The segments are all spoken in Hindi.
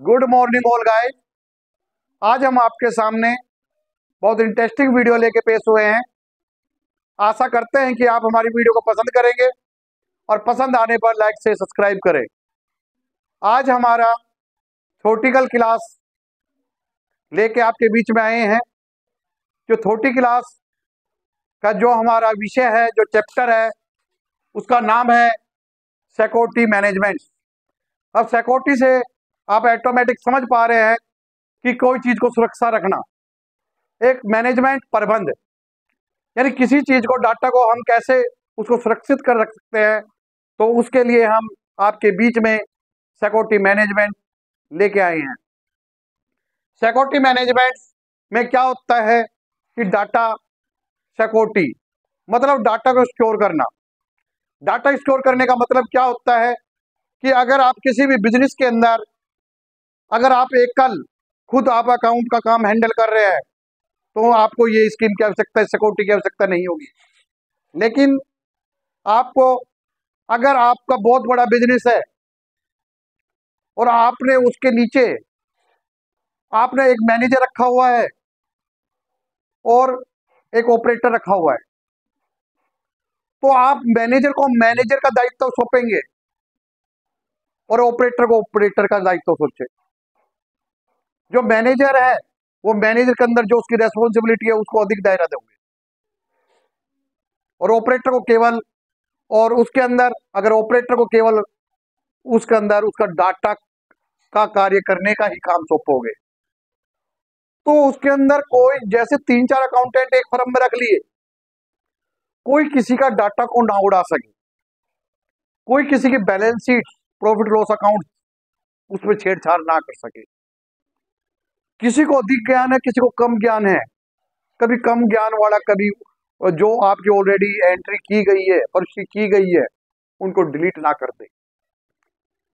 Good morning all guys. आज हम आपके सामने बहुत इंटरेस्टिंग वीडियो लेके पेश हुए हैं। आशा करते हैं कि आप हमारी वीडियो को पसंद करेंगे और पसंद आने पर लाइक से सब्सक्राइब करें। आज हमारा थ्योरेटिकल क्लास लेके आपके बीच में आए हैं। जो थ्योरेटिकल क्लास का जो हमारा विषय है, जो चैप्टर है, उसका नाम है सिक्योरिटी मैनेजमेंट। अब सिक्योरिटी से आप ऑटोमेटिक समझ पा रहे हैं कि कोई चीज को सुरक्षा रखना, एक मैनेजमेंट प्रबंध, यानी किसी चीज को, डाटा को हम कैसे उसको सुरक्षित कर रख सकते हैं। तो उसके लिए हम आपके बीच में सिक्योरिटी मैनेजमेंट लेके आए हैं। सिक्योरिटी मैनेजमेंट में क्या होता है कि डाटा सिक्योरिटी मतलब डाटा को स्टोर करना। डाटा स्टोर करने का मतलब क्या होता है कि अगर आप किसी भी बिजनेस के अंदर, अगर आप एक कल खुद आप अकाउंट का काम हैंडल कर रहे हैं तो आपको ये स्कीम की आवश्यकता, सिक्योरिटी की आवश्यकता नहीं होगी। लेकिन आपको, अगर आपका बहुत बड़ा बिजनेस है और आपने उसके नीचे आपने एक मैनेजर रखा हुआ है और एक ऑपरेटर रखा हुआ है, तो आप मैनेजर को मैनेजर का दायित्व सौंपेंगे और ऑपरेटर को ऑपरेटर का दायित्व सोचे। जो मैनेजर है वो मैनेजर के अंदर जो उसकी रेस्पॉन्सिबिलिटी है उसको अधिक दायरा देंगे, और ऑपरेटर को केवल, और उसके अंदर अगर ऑपरेटर को केवल उसके अंदर उसका डाटा का कार्य करने का ही काम सौंपोगे तो उसके अंदर कोई, जैसे 3-4 अकाउंटेंट एक फर्म में रख लिए, कोई किसी का डाटा को ना उड़ा सके, कोई किसी की balance sheet, profit loss account उसमें छेड़छाड़ ना कर सके। किसी को अधिक ज्ञान है, किसी को कम ज्ञान है, कभी कम ज्ञान वाला, कभी जो आपकी ऑलरेडी एंट्री की गई है और की गई है उनको डिलीट ना कर दे।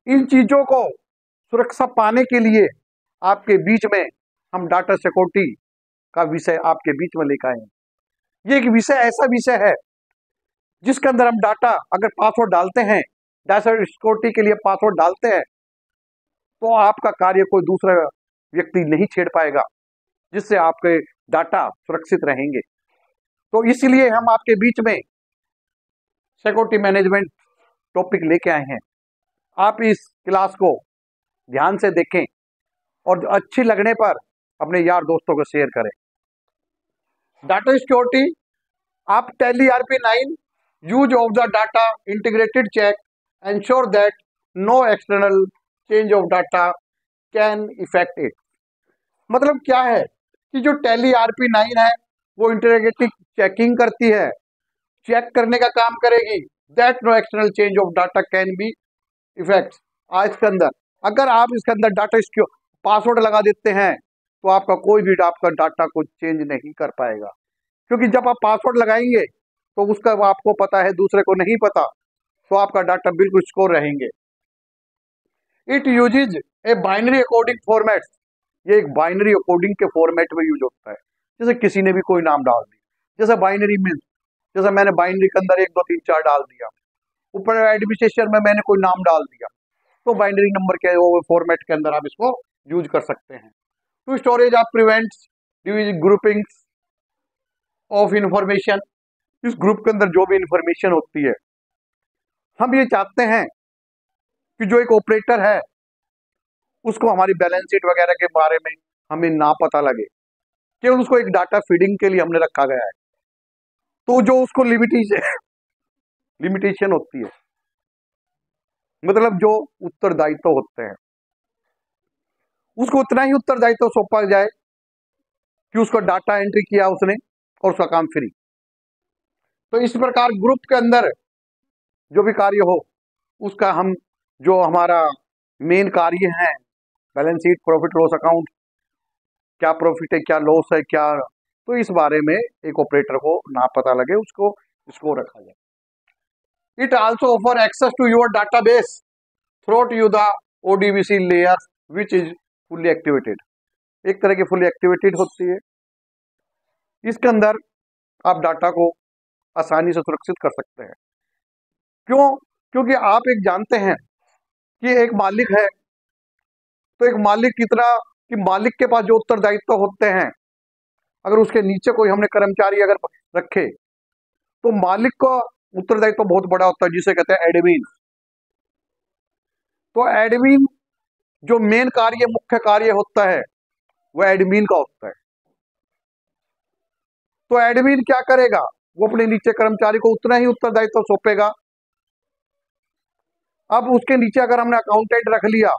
इन चीजों को सुरक्षा पाने के लिए आपके बीच में हम डाटा सिक्योरिटी का विषय आपके बीच में लेकर आए हैं। ये एक विषय, ऐसा विषय है जिसके अंदर हम डाटा, अगर पासवर्ड डालते हैं, डाटा सिक्योरिटी के लिए पासवर्ड डालते हैं, तो आपका कार्य कोई दूसरा व्यक्ति नहीं छेड़ पाएगा, जिससे आपके डाटा सुरक्षित रहेंगे। तो इसलिए हम आपके बीच में सिक्योरिटी मैनेजमेंट टॉपिक लेके आए हैं। आप इस क्लास को ध्यान से देखें और अच्छी लगने पर अपने यार दोस्तों को शेयर करें। डाटा सिक्योरिटी, आप Tally RP9 use of the data integrated check ensure that no external change of data can affect it. मतलब क्या है कि जो टैली RP9 है वो इंटीग्रेटेड चेकिंग करती है, चेक करने का काम करेगी, that no external change of data can be affect. आज के अंदर अगर आप इसके अंदर डाटा पासवर्ड लगा देते हैं तो आपका कोई भी आपका डाटा को चेंज नहीं कर पाएगा, क्योंकि जब आप पासवर्ड लगाएंगे तो उसका आपको पता है, दूसरे को नहीं पता, तो आपका डाटा बिल्कुल सिक्योर रहेंगे। It uses a binary coding format. ये एक बाइनरी कोडिंग के फॉर्मेट में यूज होता है। जैसे किसी ने भी कोई नाम डाल दिया, जैसे बाइनरी मीन्स, जैसे मैंने बाइनरी के अंदर 1 2 3 4 डाल दिया, ऊपर एडमिनिस्ट्रेशन में मैंने कोई नाम डाल दिया, तो बाइनरी नंबर के वो फॉर्मेट के अंदर आप इसको यूज कर सकते हैं। टू स्टोरेज आप प्रिवेंट ग्रुपिंग ऑफ इंफॉर्मेशन। इस ग्रुप के अंदर जो भी इंफॉर्मेशन होती है, हम ये चाहते हैं कि जो एक ऑपरेटर है उसको हमारी बैलेंस शीट वगैरह के बारे में हमें ना पता लगे, केवल उसको एक डाटा फीडिंग के लिए हमने रखा गया है। तो जो उसको लिमिटेशन होती है, मतलब जो उत्तरदायित्व होते हैं, उसको उतना ही उत्तरदायित्व सौंपा जाए कि उसका डाटा एंट्री किया उसने और उसका काम फ्री। तो इस प्रकार ग्रुप के अंदर जो भी कार्य हो उसका हम, जो हमारा मेन कार्य है, balance sheet, profit loss account, क्या प्रॉफिट है, क्या लॉस है, क्या, तो इस बारे में एक ऑपरेटर को ना पता लगे, उसको इसको रखा जाए। It also offer access to your database through you the ODBC layer which is fully activated. एक तरह की फुली एक्टिवेटेड होती है। इसके अंदर आप डाटा को आसानी से सुरक्षित कर सकते हैं। क्यों? क्योंकि आप एक जानते हैं कि एक मालिक है, तो एक मालिक की तरह कि मालिक के पास जो उत्तरदायित्व होते हैं, अगर उसके नीचे कोई हमने कर्मचारी अगर रखे तो मालिक का उत्तरदायित्व बहुत बड़ा होता है, जिसे कहते हैं एडमिन। तो एडमिन जो मेन कार्य मुख्य कार्य होता है वह एडमिन का होता है। तो एडमिन क्या करेगा, वो अपने नीचे कर्मचारी को उतना ही उत्तरदायित्व सौंपेगा। अब उसके नीचे अगर हमने अकाउंटेंट रख लिया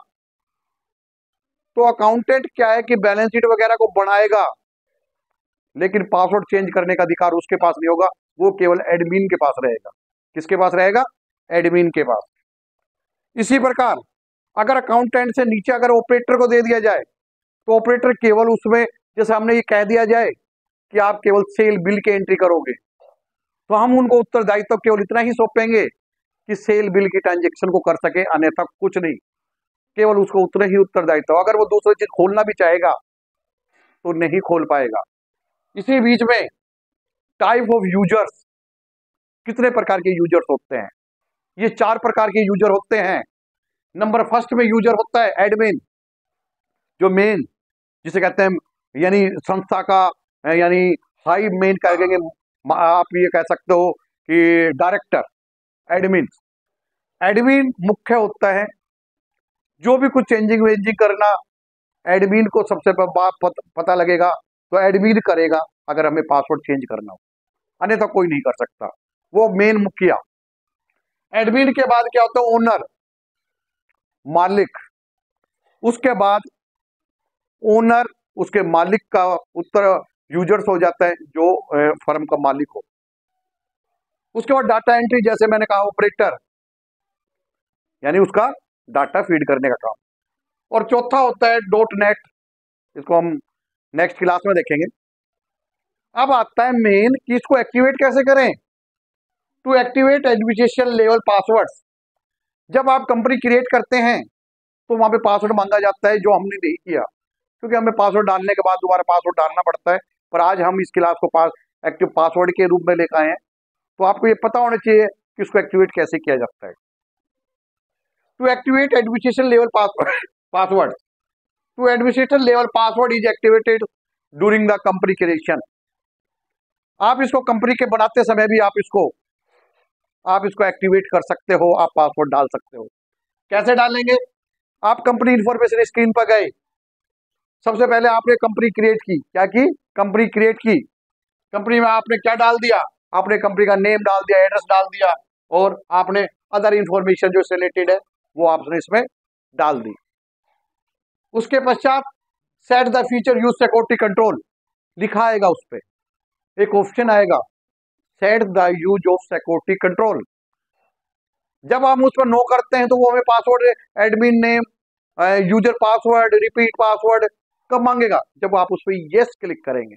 तो अकाउंटेंट क्या है कि बैलेंस शीट वगैरह को बनाएगा, लेकिन पासवर्ड चेंज करने का अधिकार उसके पास नहीं होगा, वो केवल एडमिन के पास रहेगा। किसके पास रहेगा? एडमिन के पास। इसी प्रकार अगर अकाउंटेंट से नीचे अगर ऑपरेटर को दे दिया जाए तो ऑपरेटर केवल उसमें, जैसे हमने ये कह दिया जाए कि आप केवल सेल बिल के एंट्री करोगे, तो हम उनको उत्तरदायित्व केवल इतना ही सौंपेंगे कि सेल बिल की ट्रांजेक्शन को कर सके, अन्यथा कुछ नहीं, केवल उसको उतना ही उत्तरदायित्व। अगर वो दूसरी चीज खोलना भी चाहेगा तो नहीं खोल पाएगा। इसी बीच में टाइप ऑफ यूजर्स, कितने प्रकार के यूजर्स होते हैं? ये 4 प्रकार के यूजर होते हैं। नंबर फर्स्ट में यूजर होता है एडमिन, जो मेन जिसे कहते हैं, यानी संस्था का यानी हाई मेन कहेंगे, आप ये कह सकते हो कि डायरेक्टर। एडमिन एडमिन मुख्य होता है, जो भी कुछ चेंजिंग वेंजिंग करना एडमिन को सबसे पता लगेगा, तो एडमिन करेगा अगर हमें पासवर्ड चेंज करना हो, अन्यथा कोई नहीं कर सकता, वो मेन मुखिया। एडमिन के बाद क्या होता है? ओनर, मालिक। उसके बाद ओनर, उसके मालिक का उत्तर यूजर्स हो जाता है, जो फर्म का मालिक हो। उसके बाद डाटा एंट्री, जैसे मैंने कहा ऑपरेटर, यानी उसका डाटा फीड करने का काम। और चौथा होता है डॉट नेट, इसको हम नेक्स्ट क्लास में देखेंगे। अब आता है मेन कि इसको एक्टिवेट कैसे करें। To activate administration level passwords, जब आप कंपनी क्रिएट करते हैं तो वहां पे पासवर्ड मांगा जाता है, जो हमने नहीं किया, क्योंकि हमें पासवर्ड डालने के बाद दोबारा पासवर्ड डालना पड़ता है। पर आज हम इस क्लास को एक्टिव पासवर्ड के रूप में लेकर आए हैं, तो आपको ये पता होना चाहिए कि उसको एक्टिवेट कैसे किया जाता है। To activate administration level password, to administration level password is activated during the company creation. आप इसको कंपनी के बनाते समय भी आप इसको एक्टिवेट कर सकते हो, आप पासवर्ड डाल सकते हो। कैसे डालेंगे? आप कंपनी इंफॉर्मेशन स्क्रीन पर गए, सबसे पहले आपने कंपनी क्रिएट की। क्या की? कंपनी क्रिएट की। कंपनी में आपने क्या डाल दिया? आपने कंपनी का नेम डाल दिया, एड्रेस डाल दिया, और आपने अदर इंफॉर्मेशन जो रिलेटेड है वो आपने इसमें डाल दी। उसके पश्चात set the feature use security control लिखा आएगा, उस पर एक ऑप्शन आएगा, set the use of security control. जब हम उस पर नो करते हैं तो वो हमें password, admin name, user password, repeat password कब मांगेगा? जब आप उस पर यस क्लिक करेंगे।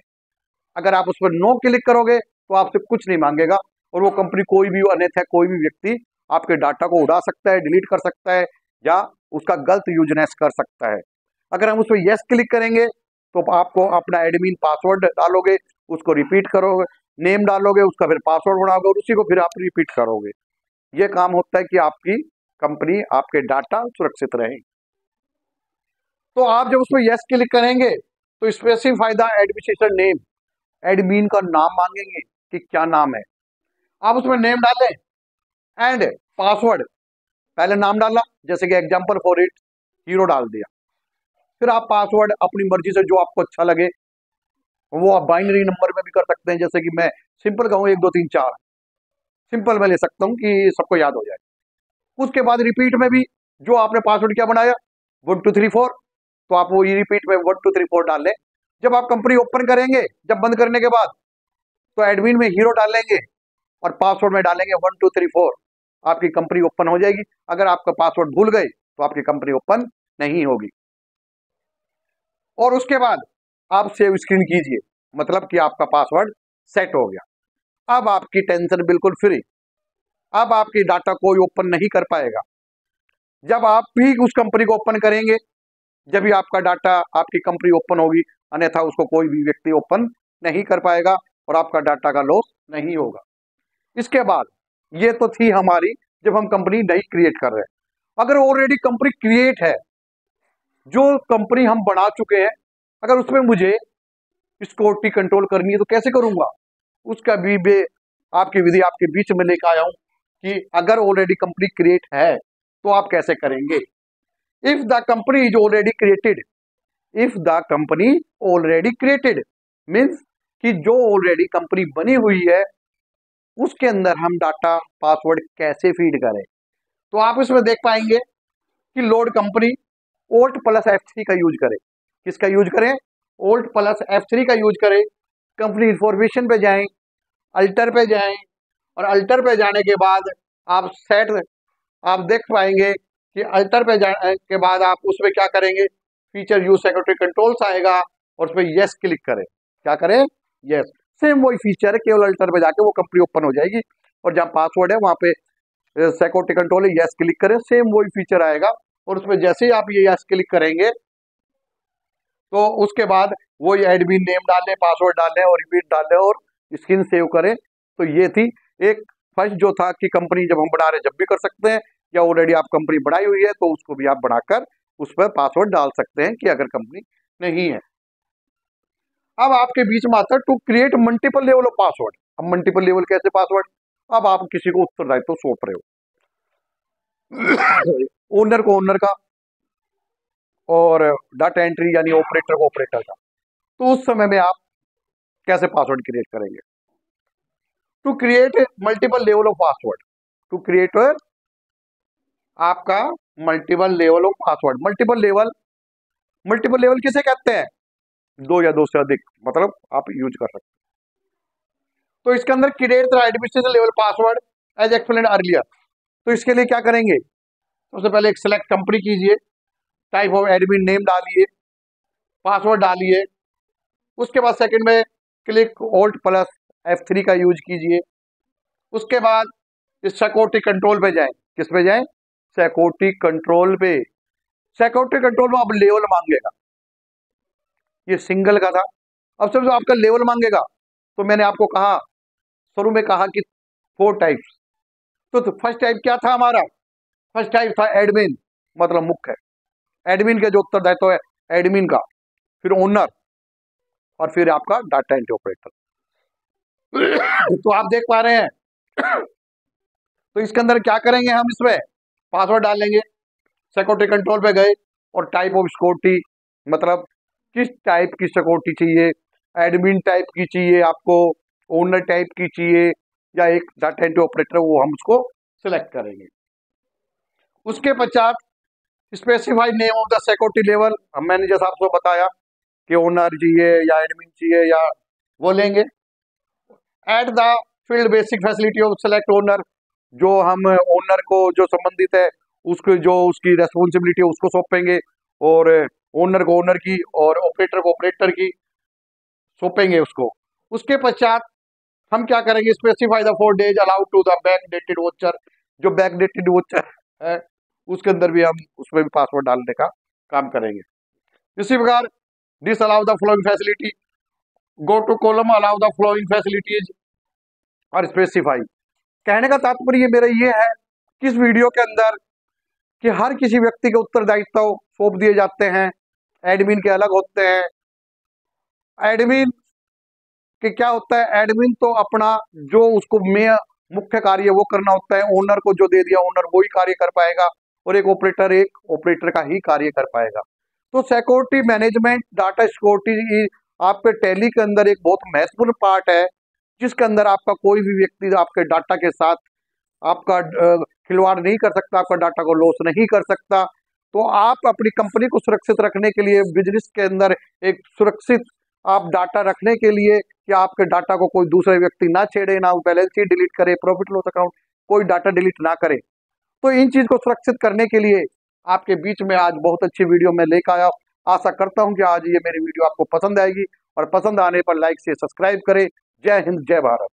अगर आप उस पर नो क्लिक करोगे तो आपसे कुछ नहीं मांगेगा, और वो कंपनी कोई भी, अन्यथा कोई भी व्यक्ति आपके डाटा को उड़ा सकता है, डिलीट कर सकता है, या उसका गलत यूजनेस कर सकता है। अगर हम उस पर यस क्लिक करेंगे तो आपको अपना एडमिन पासवर्ड डालोगे, उसको रिपीट करोगे, नेम डालोगे, उसका फिर पासवर्ड बनाओगे, और उसी को फिर आप रिपीट करोगे। ये काम होता है कि आपकी कंपनी, आपके डाटा सुरक्षित रहे। तो आप जब उसमें यस क्लिक करेंगे तो specify the administrator name, admin का नाम मांगेंगे कि क्या नाम है। आप उसमें नेम डालें एंड पासवर्ड, पहले नाम डाला, जैसे कि एग्जांपल फॉर इट हीरो डाल दिया। फिर आप पासवर्ड अपनी मर्जी से जो आपको अच्छा लगे, वो आप बाइनरी नंबर में भी कर सकते हैं, जैसे कि मैं सिंपल कहूँ 1 2 3 4, सिंपल में ले सकता हूँ कि सबको याद हो जाए। उसके बाद रिपीट में भी जो आपने पासवर्ड क्या बनाया 1 2 3 4, तो आप वो रिपीट में 1 2 3 4 डाल लें। जब आप कंपनी ओपन करेंगे, जब बंद करने के बाद, तो एडमिन में हीरो डालेंगे और पासवर्ड में डालेंगे 1 2 3 4, आपकी कंपनी ओपन हो जाएगी। अगर आपका पासवर्ड भूल गए तो आपकी कंपनी ओपन नहीं होगी। और उसके बाद आप सेव स्क्रीन कीजिए, मतलब कि आपका पासवर्ड सेट हो गया। अब आपकी टेंशन बिल्कुल फ्री, अब आपकी डाटा कोई ओपन नहीं कर पाएगा। जब आप भी उस कंपनी को ओपन करेंगे, जब भी आपका डाटा, आपकी कंपनी ओपन होगी, अन्यथा उसको कोई भी व्यक्ति ओपन नहीं कर पाएगा और आपका डाटा का लॉस नहीं होगा। इसके बाद ये तो थी हमारी जब हम कंपनी नई क्रिएट कर रहे हैं। अगर ऑलरेडी कंपनी क्रिएट है जो कंपनी हम बना चुके हैं, अगर उसमें मुझे सिक्योरिटी कंट्रोल करनी है तो कैसे करूंगा, उसका भी आपकी विधि आपके बीच में लेकर आया हूं कि अगर ऑलरेडी कंपनी क्रिएट है तो आप कैसे करेंगे। If the company is already created, if the company already created means कि जो ऑलरेडी कंपनी बनी हुई है उसके अंदर हम डाटा पासवर्ड कैसे फीड करें। तो आप इसमें देख पाएंगे कि लोड कंपनी Alt + F3 का यूज करें। किसका यूज करें? Alt + F3 का यूज करें। कंपनी इंफॉर्मेशन पे जाएं, अल्टर पे जाएं, और अल्टर पे जाने के बाद आप आप देख पाएंगे कि अल्टर पे जाने के बाद आप उसमें क्या करेंगे, फीचर यूज सिक्योरिटी कंट्रोल्स आएगा और उसमें यस क्लिक करें। क्या करें? यस। सेम वही फीचर है, केवल अल्टर पे जाके वो कंपनी ओपन हो जाएगी और जहाँ पासवर्ड है वहां पे सिक्योरिटी कंट्रोल है, यस क्लिक करें, सेम वही फीचर आएगा। और उसमें जैसे ही आप ये यस क्लिक करेंगे तो उसके बाद वो एडमिन नेम डाल लें, पासवर्ड डाल लें और रिपीट डाल लें और स्क्रीन सेव करें। तो ये थी एक फर्स्ट जो था कि कंपनी जब हम बना रहे जब भी कर सकते हैं, या ऑलरेडी आप कंपनी बनाई हुई है तो उसको भी आप बनाकर उस पर पासवर्ड डाल सकते हैं कि अगर कंपनी नहीं है। अब आपके बीच में आता है to create multiple level of password. अब मल्टीपल लेवल कैसे पासवर्ड? अब आप किसी को उत्तरदायित्व तो सौंप रहे हो, ओनर को ओनर का और डाटा एंट्री यानी ऑपरेटर को ऑपरेटर का। तो उस समय में आप कैसे पासवर्ड क्रिएट करेंगे? To create multiple level of password, to create आपका multiple level of password. Multiple level किसे कहते हैं? दो या दो से अधिक, मतलब आप यूज कर सकते हैं। तो इसके अंदर create the administration level password as explained earlier. तो इसके लिए क्या करेंगे? सबसे पहले एक सिलेक्ट कंपनी कीजिए, टाइप ऑफ एडमिन नेम डालिए, पासवर्ड डालिए। उसके बाद सेकंड में क्लिक Alt + F3 का यूज कीजिए। उसके बाद इस सिक्योरिटी कंट्रोल पे जाएं। किस पे जाएं? सिक्योरिटी कंट्रोल पे। सिक्योरिटी कंट्रोल में अब लेवल मांगेगा, ये सिंगल का था, अब समझो आपका लेवल मांगेगा। तो मैंने आपको कहा शुरू में कहा कि 4 टाइप्स। तो फर्स्ट टाइप क्या था हमारा? फर्स्ट टाइप था एडमिन, मतलब मुख्य, एडमिन के जो उत्तरदायित्व है एडमिन का, फिर ओनर और फिर आपका डाटा एंट्री ऑपरेटर। तो आप देख पा रहे हैं। तो इसके अंदर क्या करेंगे हम? इसमें पासवर्ड डालेंगे, सिक्योरिटी कंट्रोल पे गए और टाइप ऑफ सिक्योरिटी, मतलब किस टाइप की सिक्योरिटी चाहिए, एडमिन टाइप की चाहिए आपको, ओनर टाइप की चाहिए, या एक डाटा एंट्री ऑपरेटर, वो हम उसको सिलेक्ट करेंगे। उसके पश्चात specify name of the security level, मैंने जैसा आपको बताया कि ओनर चाहिए या एडमिन चाहिए या वो लेंगे। At the field basic facility of select owner, जो हम ओनर को जो संबंधित है उसको जो उसकी रेस्पॉन्सिबिलिटी है उसको सौंपेंगे, और ओनर को ओनर की और ऑपरेटर को ऑपरेटर की सौंपेंगे उसको। उसके पश्चात हम क्या करेंगे? Specify the 4 days allowed to the back dated voucher, जो बैक डेटेड वोचर है उसके अंदर भी हम उसमें भी पासवर्ड डालने का काम करेंगे। इसी प्रकार this allow the flowing facility, go to column allow the flowing facilities और स्पेसिफाई। कहने का तात्पर्य मेरा ये है कि इस वीडियो के अंदर कि हर किसी व्यक्ति के उत्तरदायित्व सौंप दिए जाते हैं, एडमिन के अलग होते हैं। एडमिन के क्या होता है? एडमिन तो अपना जो उसको मुख्य कार्य वो करना होता है, ओनर को जो दे दिया ओनर वही कार्य कर पाएगा, और एक ऑपरेटर का ही कार्य कर पाएगा। तो सिक्योरिटी मैनेजमेंट, डाटा सिक्योरिटी आपके टैली के अंदर एक बहुत महत्वपूर्ण पार्ट है, जिसके अंदर आपका कोई भी व्यक्ति आपके डाटा के साथ आपका खिलवाड़ नहीं कर सकता, आपका डाटा को लॉस नहीं कर सकता। तो आप अपनी कंपनी को सुरक्षित रखने के लिए, बिजनेस के अंदर एक सुरक्षित आप डाटा रखने के लिए कि आपके डाटा को कोई दूसरे व्यक्ति ना छेड़े, ना बैलेंस शीट डिलीट करे, प्रॉफिट लॉस अकाउंट कोई डाटा डिलीट ना करे, तो इन चीज को सुरक्षित करने के लिए आपके बीच में आज बहुत अच्छी वीडियो में लेकर आया। आशा करता हूं कि आज ये मेरी वीडियो आपको पसंद आएगी, और पसंद आने पर लाइक से सब्सक्राइब करें। जय हिंद, जय भारत।